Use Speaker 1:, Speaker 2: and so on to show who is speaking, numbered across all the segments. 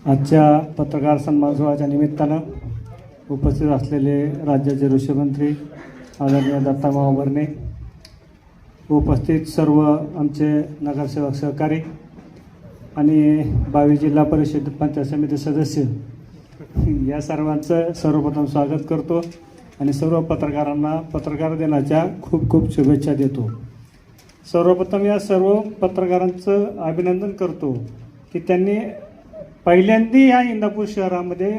Speaker 1: आजच्या पत्रकार सन्मान सोहळ्याच्या निमित्तानं उपस्थित असलेले राज्याचे ऋषीमंत्री आदरणीय दत्तामाव भरणे, उपस्थित सर्व आमचे नगरसेवक सहकारी आणि 22 जिल्हा परिषद पंचायत समिती सदस्य या सर्वांचं सर्वप्रथम स्वागत करतो आणि सर्व पत्रकारांना पत्रकार दिनाच्या खूप खूप शुभेच्छा देतो। सर्वप्रथम या सर्व पत्रकारांचं अभिनंदन करतो की त्यांनी पहिल्यांदा या इंदापूर शहरामध्ये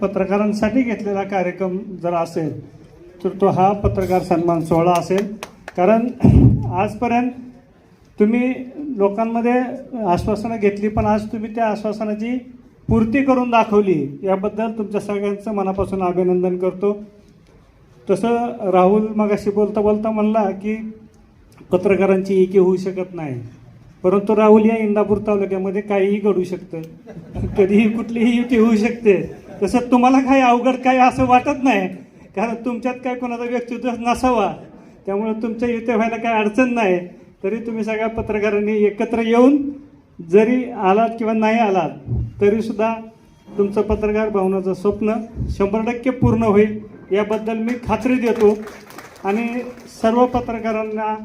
Speaker 1: पत्रकारांसाठी घेतलेला कार्यक्रम जर असेल तर तो हा पत्रकार सन्मान सोहळा असेल। कारण आजपर्यंत तुम्ही लोकांमध्ये आश्वासनं घेतली, पण आज तुम्ही त्या आश्वासनाची पूर्ती करून दाखवली, याबद्दल तुमच्या सगळ्यांचं मनापासून अभिनंदन करतो। तसं राहुल मगाशी बोलता म्हणला की पत्रकारांची एकी होऊ शकत नाही, परंतु राहुल या इंदापूर तालुक्यामध्ये काहीही घडू शकतं, कधीही कुठलीही युती होऊ शकते। तसं तुम्हाला काही अवघड काय असं वाटत नाही, कारण तुमच्यात काय कोणाचा व्यक्तित्व नसावा, त्यामुळे तुमच्या युती व्हायला काही अडचण नाही। तरी तुम्ही सगळ्या पत्रकारांनी एकत्र येऊन जरी आलात किंवा नाही आलात तरीसुद्धा तुमचं पत्रकार भवनाचं स्वप्न 100% पूर्ण होईल याबद्दल मी खात्री देतो। आणि सर्व पत्रकारांना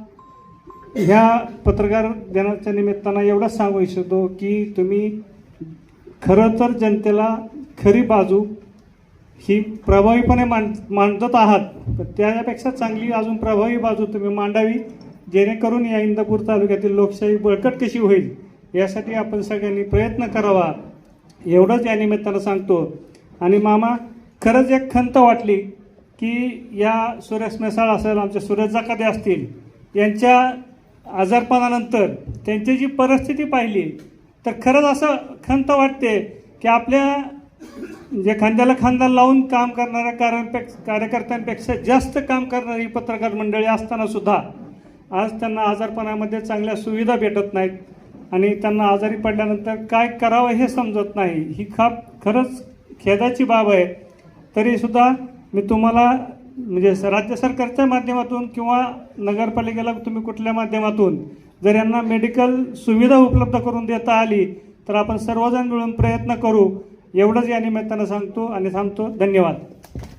Speaker 1: ह्या पत्रकार दिनाच्या निमित्तानं एवढंच सांगू इच्छितो की तुम्ही खरं तर जनतेला खरी बाजू ही प्रभावीपणे मांडत आहात, पण त्यापेक्षा चांगली अजून प्रभावी बाजू तुम्ही मांडावी, जेणेकरून या इंदापूर तालुक्यातील लोकशाही बळकट कशी होईल यासाठी आपण सगळ्यांनी प्रयत्न करावा, एवढंच या निमित्तानं सांगतो। आणि मामा, खरंच एक खंत वाटली की या सुरेश मेसाळ असेल, आमचे सुरेश जाकाते असतील, यांच्या आजारपणानंतर त्यांची जी परिस्थिती पाहिली तर खरंच असं खंत वाटते की आपल्या जे खांद्याला खांदा लावून काम करणाऱ्या कार्यकर्त्यांपेक्षा जास्त काम करणारी पत्रकार मंडळी असताना सुद्धा आज त्यांना आजारपणामध्ये चांगल्या सुविधा भेटत नाहीत आणि त्यांना आजारी पडल्यानंतर काय करावं हे समजत नाही। ही खरंच खेदाची बाब आहे। तरीसुद्धा मी तुम्हाला म्हणजे राज्य सरकारच्या माध्यमातून किंवा नगरपालिकेला तुम्ही कुठल्या माध्यमातून जर यांना मेडिकल सुविधा उपलब्ध करून देता आली तर आपण सर्वजण मिळून प्रयत्न करू, एवढंच या निमित्तानं सांगतो आणि थांबतो। धन्यवाद।